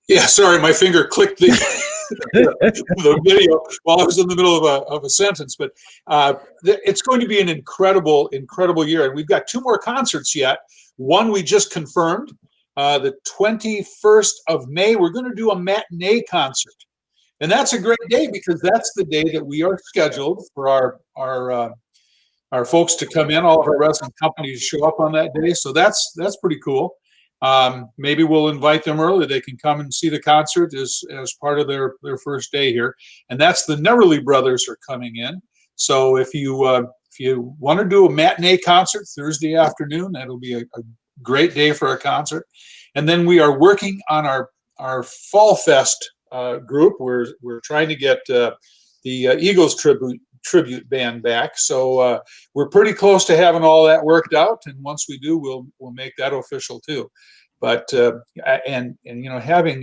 Yeah, sorry, my finger clicked the video while I was in the middle of a sentence. But it's going to be an incredible year, and we've got two more concerts yet. One we just confirmed, the 21st of May. We're going to do a matinee concert, and that's a great day because that's the day that we are scheduled for our folks to come in. All of our resident companies show up on that day, so that's pretty cool. Maybe we'll invite them early. They can come and see the concert as part of their first day here. And that's the Neverly Brothers are coming in. So if you want to do a matinee concert Thursday afternoon, that'll be a great day for a concert. And then we are working on our Fall Fest group. We're trying to get the Eagles tribute band back. So we're pretty close to having all that worked out. And once we do, we'll make that official too. But and having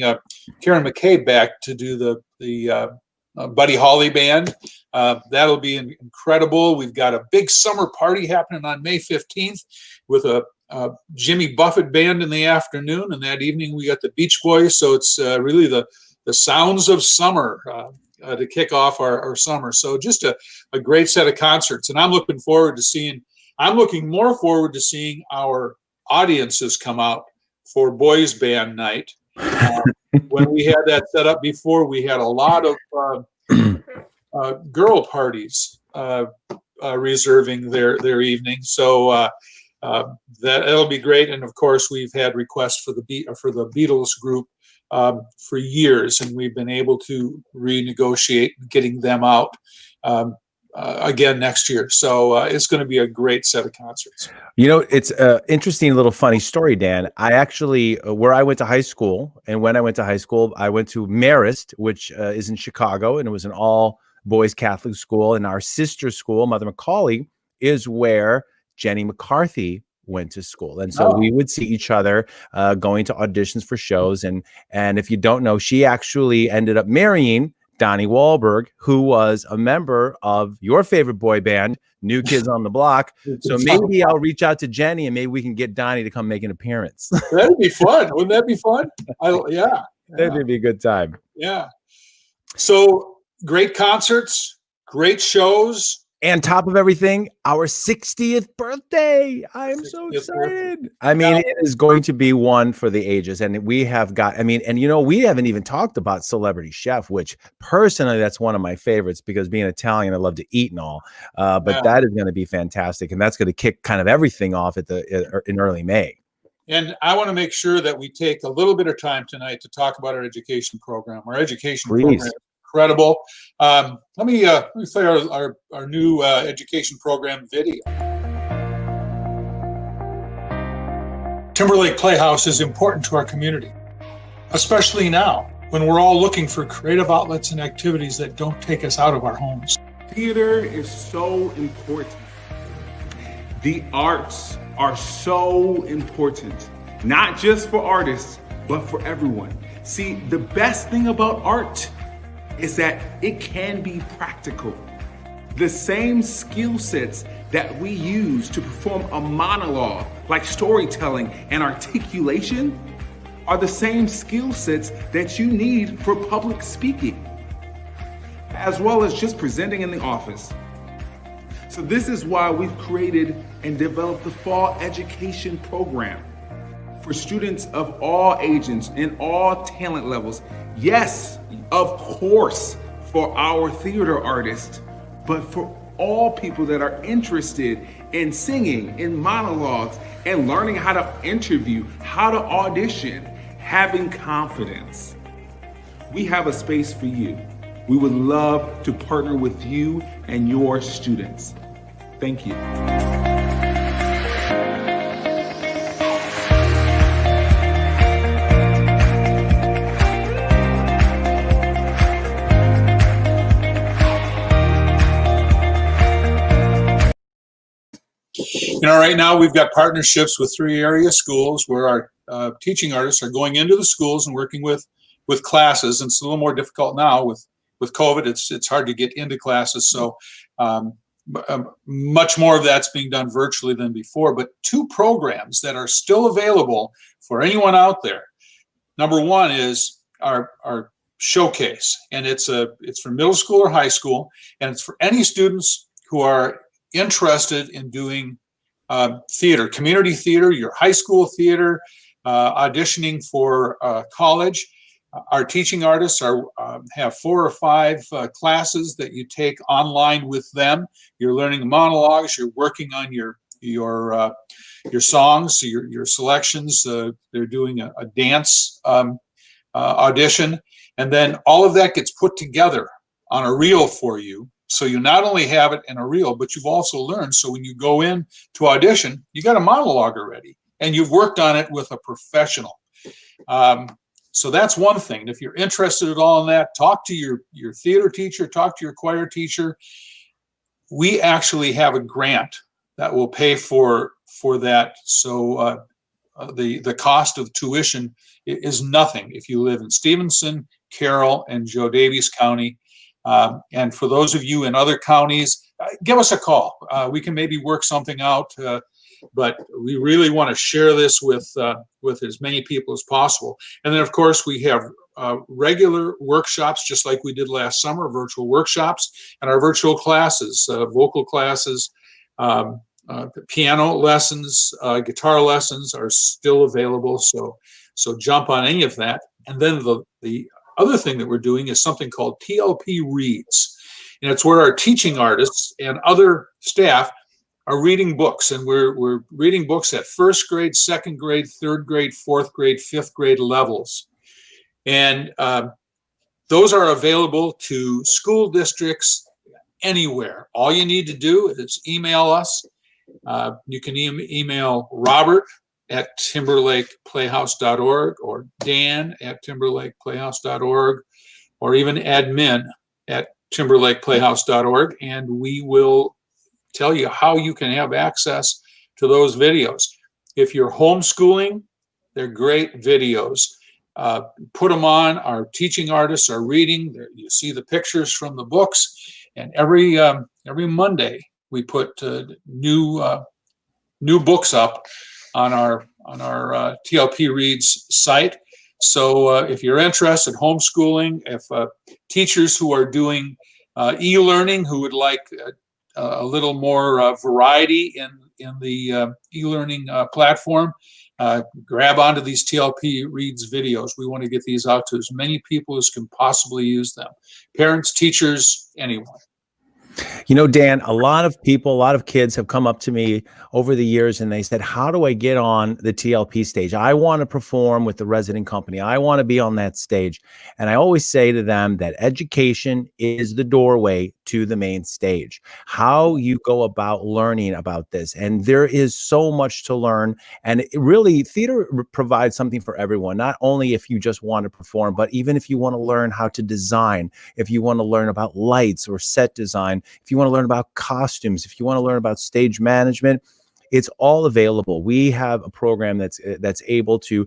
Karen McKay back to do the Buddy Holly band, that'll be incredible. We've got a big summer party happening on May 15th with a Jimmy Buffett band in the afternoon, and that evening we got the Beach Boys. So it's really the sounds of summer to kick off our summer. So just a great set of concerts, and I'm looking more forward to seeing our audiences come out for boys band night. When we had that set up before, we had a lot of girl parties reserving their evening. So that'll be great. And of course, we've had requests for the Beatles group for years, and we've been able to renegotiate getting them out again next year. So it's going to be a great set of concerts. It's an interesting little funny story, Dan. I actually, where I went to high school, and when I went to high school, I went to Marist, which is in Chicago, and it was an all boys Catholic school, and our sister school, Mother McCauley, is where Jenny McCarthy went to school. And so we would see each other going to auditions for shows. And if you don't know, she actually ended up marrying Donnie Wahlberg, who was a member of your favorite boy band, New Kids on the Block. So maybe I'll reach out to Jenny and maybe we can get Donnie to come make an appearance. That'd be fun. Wouldn't that be fun? Yeah. That'd be a good time. Yeah. So great concerts, great shows. And top of everything, our 60th birthday. I am so excited. I mean, it is going to be one for the ages. And we have got, I mean, and you know, we haven't even talked about Celebrity Chef, which personally, that's one of my favorites because being Italian, I love to eat and all. But that is going to be fantastic. And that's going to kick kind of everything off in early May. And I want to make sure that we take a little bit of time tonight to talk about our education program. Our education program is incredible. Let me play our new education program video. Timberlake Playhouse is important to our community, especially now when we're all looking for creative outlets and activities that don't take us out of our homes. Theater is so important. The arts are so important, not just for artists, but for everyone. See, the best thing about art is that it can be practical. The same skill sets that we use to perform a monologue, like storytelling and articulation, are the same skill sets that you need for public speaking, as well as just presenting in the office. So this is why we've created and developed the Fall Education Program for students of all ages and all talent levels. Yes, of course, for our theater artists, but for all people that are interested in singing, in monologues, and learning how to interview, how to audition, having confidence. We have a space for you. We would love to partner with you and your students. Thank you. You know, right now we've got partnerships with 3 area schools where our teaching artists are going into the schools and working with classes. And it's a little more difficult now with COVID. It's hard to get into classes. So much more of that's being done virtually than before. But 2 programs that are still available for anyone out there. Number one is our showcase, and it's for middle school or high school, and it's for any students who are interested in doing theater, community theater, your high school theater, auditioning for college. Our teaching artists have 4 or 5 classes that you take online with them. You're learning monologues. You're working on your songs, your selections. They're doing a dance audition, and then all of that gets put together on a reel for you. So you not only have it in a reel, but you've also learned. So when you go in to audition, you got a monologue already, and you've worked on it with a professional. So that's one thing. If you're interested at all in that, talk to your theater teacher, talk to your choir teacher. We actually have a grant that will pay for that. So the cost of tuition is nothing if you live in Stevenson, Carroll, and Joe Daviess County. And for those of you in other counties, give us a call. We can maybe work something out, but we really want to share this with as many people as possible. And then, of course, we have regular workshops, just like we did last summer, virtual workshops, and our virtual classes, vocal classes, piano lessons, guitar lessons are still available. So jump on any of that. And then the other thing that we're doing is something called TLP Reads. And it's where our teaching artists and other staff are reading books. And we're reading books at 1st grade, 2nd grade, 3rd grade, 4th grade, 5th grade levels. And those are available to school districts anywhere. All you need to do is email us. You can email Robert at timberlakeplayhouse.org or Dan at timberlakeplayhouse.org or even admin at timberlakeplayhouse.org, and we will tell you how you can have access to those videos. If you're homeschooling, they're great videos. Put them on. Our teaching artists are reading. You see the pictures from the books, and every Monday we put new books up on our TLP Reads site. So if you're interested in homeschooling, if teachers who are doing e-learning who would like a little more variety in the e-learning platform, grab onto these TLP Reads videos. We want to get these out to as many people as can possibly use them. Parents, teachers, anyone. You know, Dan, a lot of people, a lot of kids have come up to me over the years and they said, how do I get on the TLP stage? I want to perform with the resident company. I want to be on that stage. And I always say to them that education is the doorway to the main stage. How you go about learning about this. And there is so much to learn. And it really, theater provides something for everyone, not only if you just want to perform, but even if you want to learn how to design, if you want to learn about lights or set design, if you want to learn about costumes, if you want to learn about stage management, it's all available. We have a program that's able to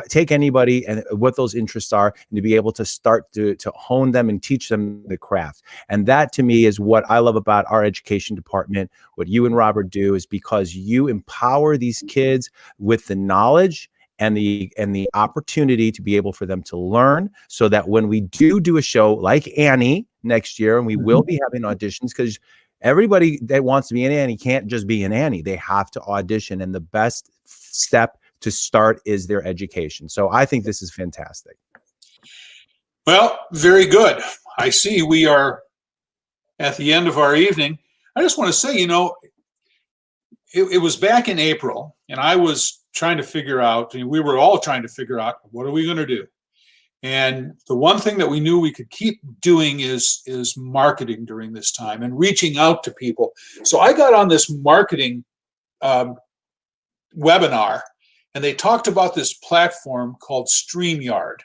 take anybody and what those interests are, and to be able to start to hone them and teach them the craft. And that, to me, is what I love about our education department. What you and Robert do is because you empower these kids with the knowledge and the opportunity to be able for them to learn, so that when we do a show like Annie next year, and we will be having auditions, because everybody that wants to be an Annie can't just be an Annie. They have to audition, and the best step to start is their education. So I think this is fantastic. Well, very good. I see we are at the end of our evening. I just want to say, you know, it was back in April, and I was trying to figure out, and we were all trying to figure out, what are we going to do? And the one thing that we knew we could keep doing is marketing during this time and reaching out to people. So I got on this marketing webinar, and they talked about this platform called StreamYard.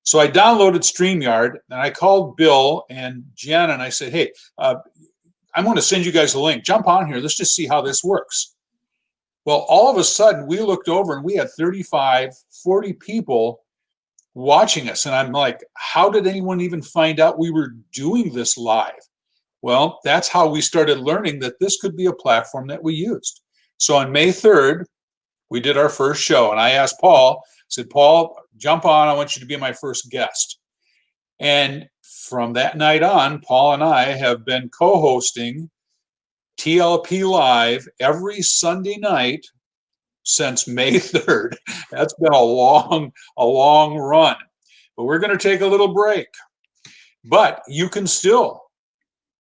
So I downloaded StreamYard, and I called Bill and Jen, and I said, hey, I'm going to send you guys a link. Jump on here. Let's just see how this works. Well, all of a sudden, we looked over, and we had 35, 40 people watching us. And I'm like, how did anyone even find out we were doing this live? Well, that's how we started learning that this could be a platform that we used. So on May 3rd, we did our first show. And I asked Paul, I said, Paul, jump on. I want you to be my first guest. And from that night on, Paul and I have been co-hosting TLP Live every Sunday night since May 3rd. That's been a long run. But we're going to take a little break. But you can still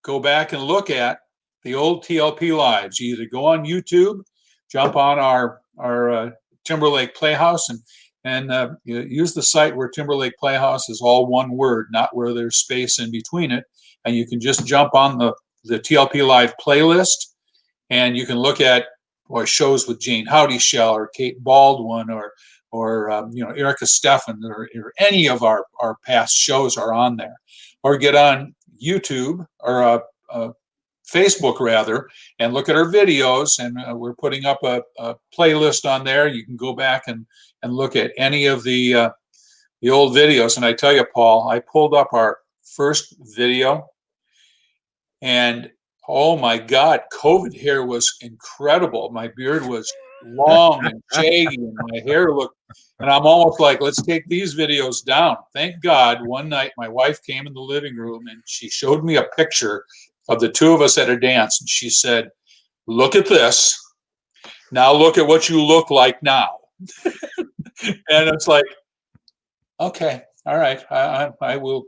go back and look at the old TLP Lives. You either go on YouTube, jump on our Timberlake Playhouse, and use the site where Timberlake Playhouse is all one word, not where there's space in between it. And you can just jump on the TLP Live playlist, and you can look at shows with Jane Howdyshell or Kate Baldwin or Erica Steffen, or any of our past shows are on there. Or get on YouTube or Facebook rather, and look at our videos, and we're putting up a playlist on there. You can go back and look at any of the old videos. And I tell you, Paul, I pulled up our first video, and oh my God, COVID hair was incredible. My beard was long and shaggy, and my hair looked, and I'm almost like, let's take these videos down. Thank God, one night my wife came in the living room and she showed me a picture of the two of us at a dance, and she said, look at this. Now look at what you look like now. And it's like, okay, all right, I will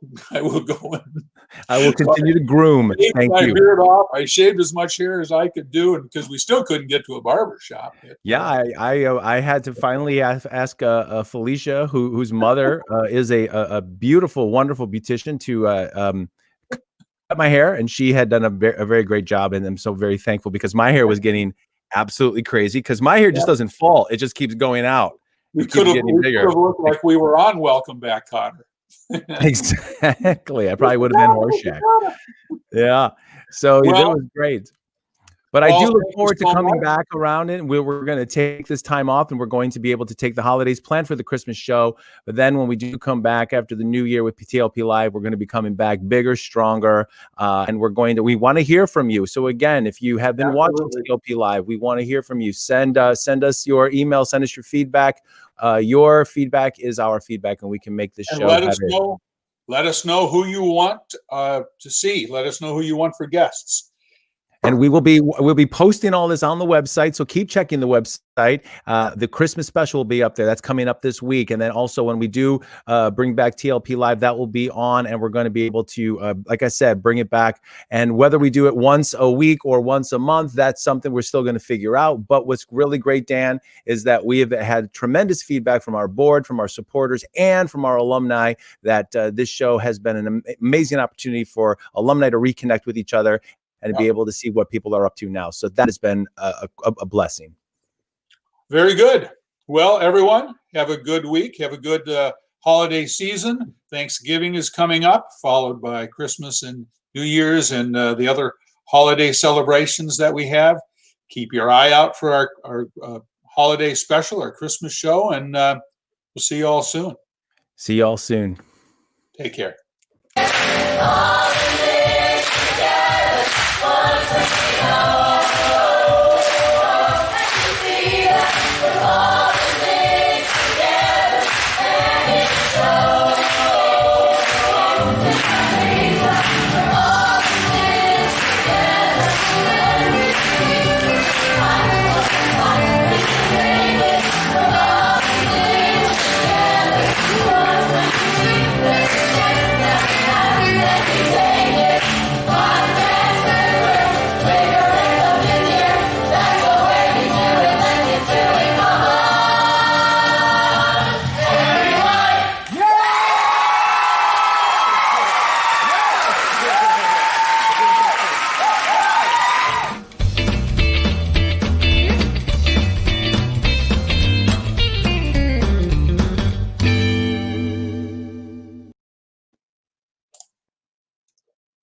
go in. I will continue to groom. Thank my you. Beard off. I shaved as much hair as I could do, and because we still couldn't get to a barber shop. Yeah, I had to finally ask Felicia, whose mother is a beautiful, wonderful beautician, to cut my hair, and she had done a very great job, and I'm so very thankful, because my hair was getting absolutely crazy, because my hair just doesn't fall; it just keeps going out. We could have looked like we were on Welcome Back, Kotter. Exactly. I probably would have been Horseshack. Yeah. So that Well, was great. But I Paul, do look thank you forward to so coming much. back around it. We're going to take this time off and we're going to be able to take the holidays, plan for the Christmas show. But then when we do come back after the new year with TLP Live, we're going to be coming back bigger, stronger. And we want to hear from you. So again, if you have been watching TLP Live, we want to hear from you. Send us your email, send us your feedback. Your feedback is our feedback and we can make this And show let us better. know. Let us know who you want to see. Let us know who you want for guests. And we'll be posting all this on the website. So keep checking the website. The Christmas special will be up there. That's coming up this week. And then also when we do bring back TLP Live, that will be on. And we're going to be able to, like I said, bring it back. And whether we do it once a week or once a month, that's something we're still going to figure out. But what's really great, Dan, is that we have had tremendous feedback from our board, from our supporters, and from our alumni that this show has been an amazing opportunity for alumni to reconnect with each other and to be able to see what people are up to now. So that has been a blessing. Very good. Well, everyone, have a good week. Have a good holiday season. Thanksgiving is coming up, followed by Christmas and New Year's and the other holiday celebrations that we have. Keep your eye out for our holiday special, our Christmas show, and we'll see you all soon. See you all soon. Take care.